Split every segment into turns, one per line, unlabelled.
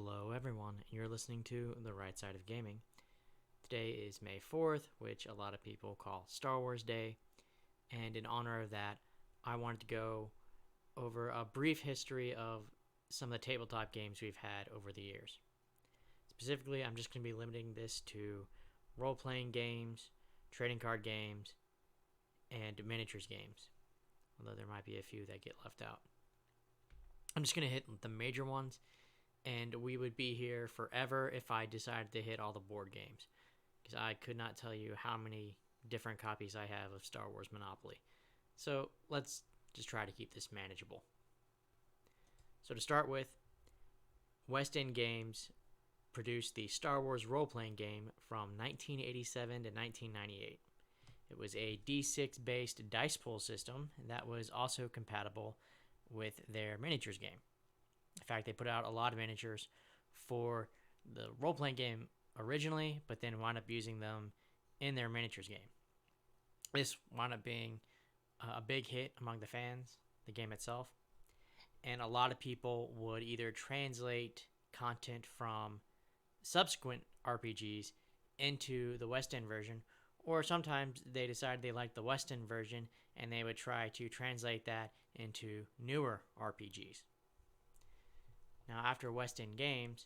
Hello everyone, you're listening to The Right Side of Gaming. Today is May 4th, which a lot of people call Star Wars Day, and in honor of that, I wanted to go over a brief history of some of the tabletop games we've had over the years. Specifically, I'm just going to be limiting this to role-playing games, trading card games, and miniatures games, although there might be a few that get left out. I'm just going to hit the major ones, and we would be here forever if I decided to hit all the board games, because I could not tell you how many different copies I have of Star Wars Monopoly. So let's just try to keep this manageable. So to start with, West End Games produced the Star Wars role-playing game from 1987 to 1998. It was a D6 based dice pool system that was also compatible with their miniatures game. In fact, they put out a lot of miniatures for the role-playing game originally, but then wound up using them in their miniatures game. This wound up being a big hit among the fans, the game itself, and a lot of people would either translate content from subsequent RPGs into the West End version, or sometimes they decided they liked the West End version and they would try to translate that into newer RPGs. Now, after West End Games,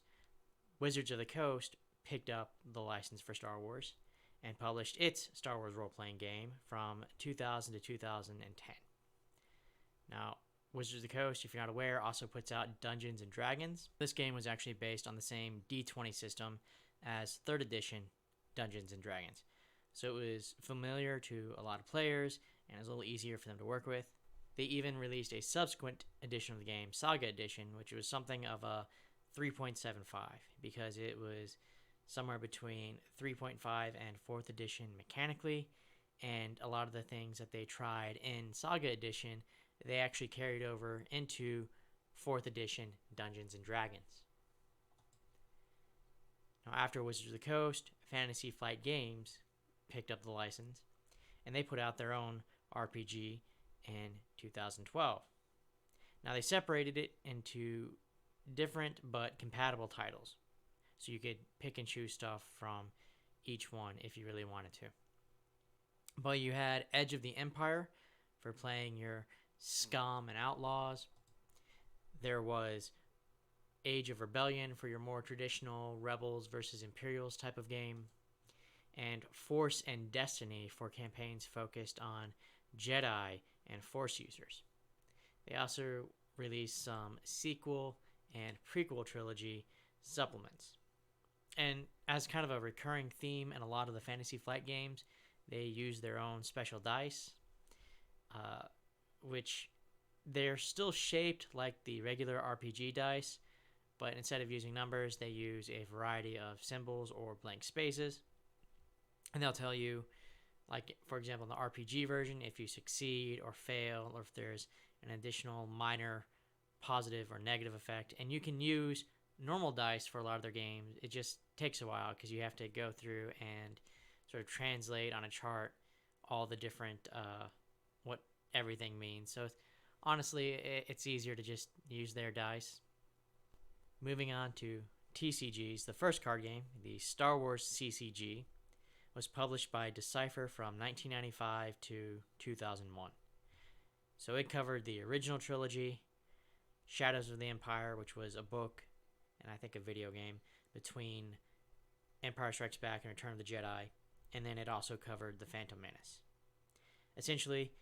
Wizards of the Coast picked up the license for Star Wars and published its Star Wars role-playing game from 2000 to 2010. Now, Wizards of the Coast, if you're not aware, also puts out Dungeons & Dragons. This game was actually based on the same D20 system as 3rd edition Dungeons & Dragons. So it was familiar to a lot of players and it was a little easier for them to work with. They even released a subsequent edition of the game, Saga Edition, which was something of a 3.75 because it was somewhere between 3.5 and 4th edition mechanically, and a lot of the things that they tried in Saga Edition, they actually carried over into 4th edition Dungeons & Dragons. Now, after Wizards of the Coast, Fantasy Flight Games picked up the license, and they put out their own RPG in 2012. Now, they separated it into different but compatible titles, so you could pick and choose stuff from each one if you really wanted to. But you had Edge of the Empire for playing your scum and outlaws. There was Age of Rebellion for your more traditional rebels versus Imperials type of game, and Force and Destiny for campaigns focused on Jedi and Force users. They also released some sequel and prequel trilogy supplements. And as kind of a recurring theme in a lot of the Fantasy Flight games, they use their own special dice, which they're still shaped like the regular RPG dice, but instead of using numbers, they use a variety of symbols or blank spaces. And they'll tell you, like, for example, in the RPG version, if you succeed or fail, or if there's an additional minor positive or negative effect. And you can use normal dice for a lot of their games. It just takes a while because you have to go through and sort of translate on a chart all the different, what everything means. So honestly, it's easier to just use their dice. Moving on to Tcgs, the first card game, the Star Wars CCG, was published by Decipher from 1995 to 2001. So it covered the original trilogy, Shadows of the Empire, which was a book and I think a video game between Empire Strikes Back and Return of the Jedi, and then it also covered The Phantom Menace. Essentially,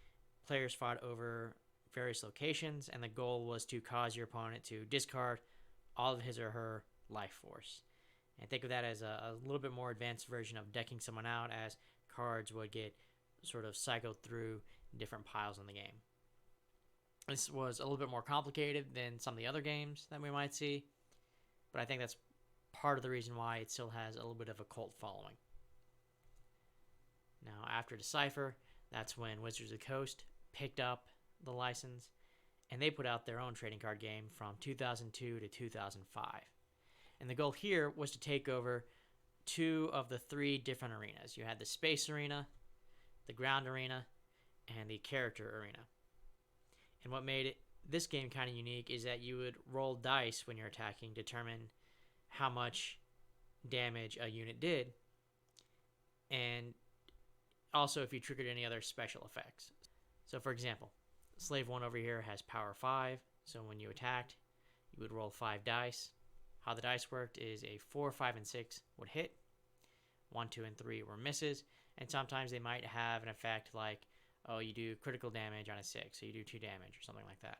players fought over various locations, and the goal was to cause your opponent to discard all of his or her life force. And think of that as a little bit more advanced version of decking someone out, as cards would get sort of cycled through different piles in the game. This was a little bit more complicated than some of the other games that we might see, but I think that's part of the reason why it still has a little bit of a cult following. Now, after Decipher, that's when Wizards of the Coast picked up the license, and they put out their own trading card game from 2002 to 2005. And the goal here was to take over 2 of the 3 different arenas. You had the space arena, the ground arena, and the character arena. And what made this game kind of unique is that you would roll dice when you're attacking, determine how much damage a unit did, and also if you triggered any other special effects. So for example, Slave 1 over here has power 5, so when you attacked, you would roll 5 dice. How the dice worked is a 4, 5, and 6 would hit, 1, 2, and 3 were misses, and sometimes they might have an effect like, oh, you do critical damage on a 6, so you do 2 damage or something like that.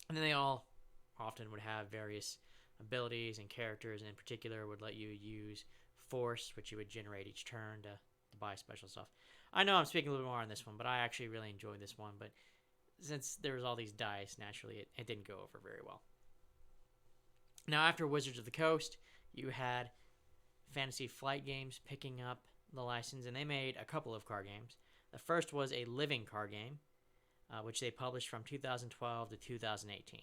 And then they all often would have various abilities and characters, and in particular would let you use force, which you would generate each turn to buy special stuff. I know I'm speaking a little bit more on this one, but I actually really enjoyed this one, but since there was all these dice, naturally it didn't go over very well. Now after Wizards of the Coast, you had Fantasy Flight Games picking up the license, and they made a couple of card games. The first was a living card game, which they published from 2012 to 2018.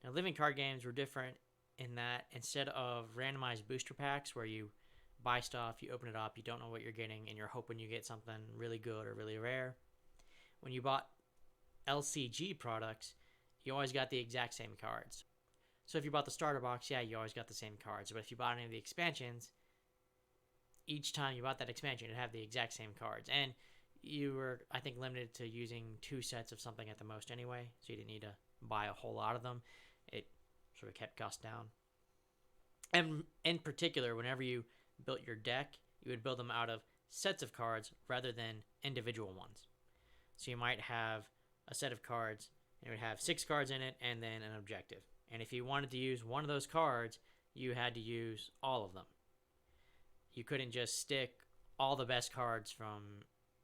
Now living card games were different in that instead of randomized booster packs where you buy stuff, you open it up, you don't know what you're getting, and you're hoping you get something really good or really rare. When you bought LCG products, you always got the exact same cards. So if you bought the starter box, yeah, you always got the same cards. But if you bought any of the expansions, each time you bought that expansion, it'd have the exact same cards. And you were, I think, limited to using 2 sets of something at the most anyway, so you didn't need to buy a whole lot of them. It sort of kept costs down. And in particular, whenever you built your deck, you would build them out of sets of cards rather than individual ones. So you might have a set of cards, and it would have 6 cards in it, and then an objective. And if you wanted to use one of those cards, you had to use all of them. You couldn't just stick all the best cards from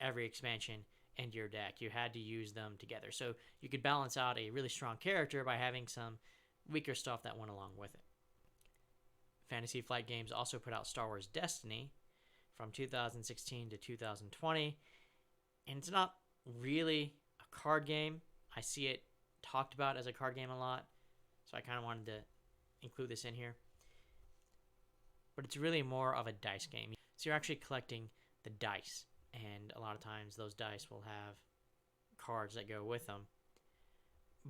every expansion into your deck. You had to use them together. So you could balance out a really strong character by having some weaker stuff that went along with it. Fantasy Flight Games also put out Star Wars Destiny from 2016 to 2020. And it's not really a card game. I see it talked about as a card game a lot, so I kind of wanted to include this in here. But it's really more of a dice game. So you're actually collecting the dice, and a lot of times those dice will have cards that go with them.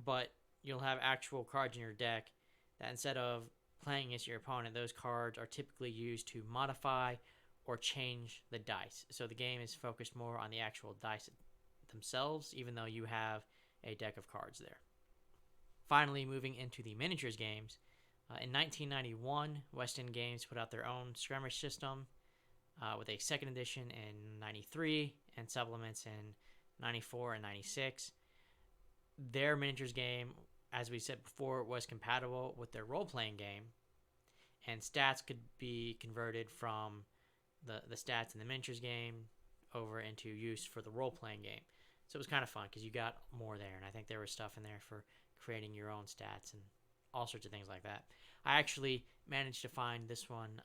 But you'll have actual cards in your deck that instead of playing against your opponent, those cards are typically used to modify or change the dice. So the game is focused more on the actual dice themselves, even though you have a deck of cards there. Finally, moving into the miniatures games, in 1991, West End Games put out their own skirmish system with a second edition in 93 and supplements in 94 and 96. Their miniatures game, as we said before, was compatible with their role-playing game, and stats could be converted from the stats in the miniatures game over into use for the role-playing game. So it was kind of fun because you got more there, and I think there was stuff in there for creating your own stats and all sorts of things like that. I actually managed to find this one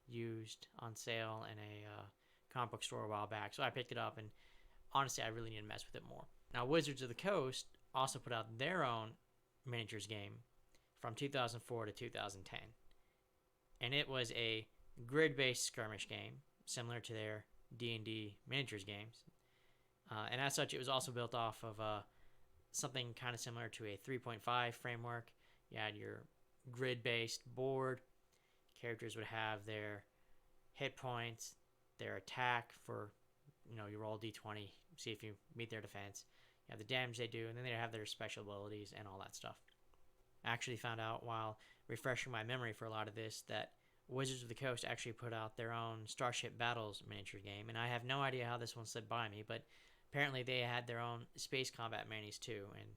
used on sale in a comic book store a while back, so I picked it up, and honestly, I really need to mess with it more. Now, Wizards of the Coast also put out their own miniatures game from 2004 to 2010, and it was a grid-based skirmish game similar to their D&D miniatures games, and as such, it was also built off of something kind of similar to a 3.5 framework. You had your grid-based board. Characters would have their hit points, their attack for, you roll d20, see if you meet their defense. You have the damage they do, and then they have their special abilities and all that stuff. I actually found out while refreshing my memory for a lot of this that Wizards of the Coast actually put out their own Starship Battles miniature game, and I have no idea how this one slipped by me, but apparently they had their own space combat minis too, and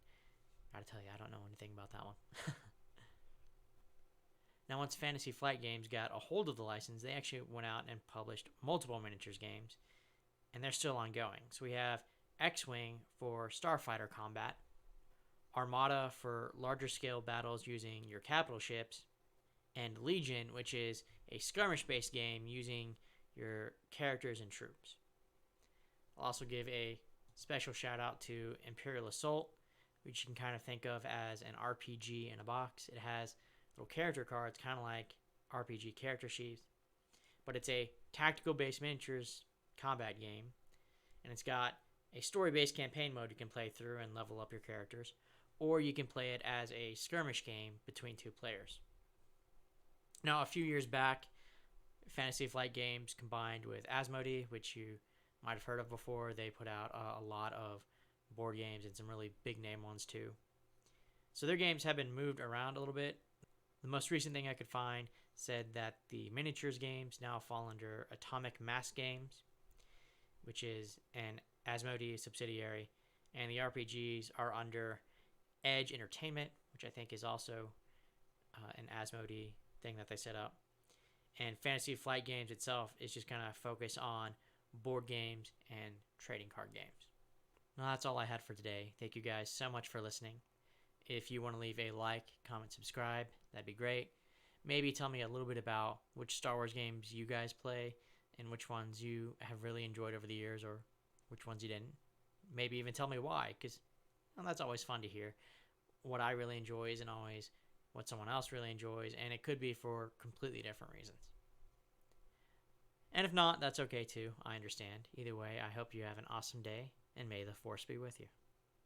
I gotta tell you, I don't know anything about that one. Now, once Fantasy Flight Games got a hold of the license, they actually went out and published multiple miniatures games, and they're still ongoing. So we have X-Wing for starfighter combat, Armada for larger scale battles using your capital ships, and Legion, which is a skirmish-based game using your characters and troops. I'll also give a special shout out to Imperial Assault, which you can kind of think of as an RPG in a box. It has little character cards, kind of like RPG character sheets, but it's a tactical-based miniatures combat game, and it's got a story-based campaign mode you can play through and level up your characters, or you can play it as a skirmish game between 2 players. Now, a few years back, Fantasy Flight Games combined with Asmodee, which you might have heard of before. They put out a lot of board games and some really big name ones too. So their games have been moved around a little bit. The most recent thing I could find said that the miniatures games now fall under Atomic Mass Games, which is an Asmodee subsidiary, and the RPGs are under Edge Entertainment, which I think is also an Asmodee thing that they set up. And Fantasy Flight Games itself is just kind of focused on board games and trading card games. Well, that's all I had for today. Thank you guys so much for listening. If you want to leave a like, comment, subscribe, that'd be great. Maybe tell me a little bit about which Star Wars games you guys play and which ones you have really enjoyed over the years or which ones you didn't. Maybe even tell me why, because that's always fun to hear. What I really enjoy isn't always what someone else really enjoys, and it could be for completely different reasons. And if not, that's okay too. I understand. Either way, I hope you have an awesome day, and may the Force be with you.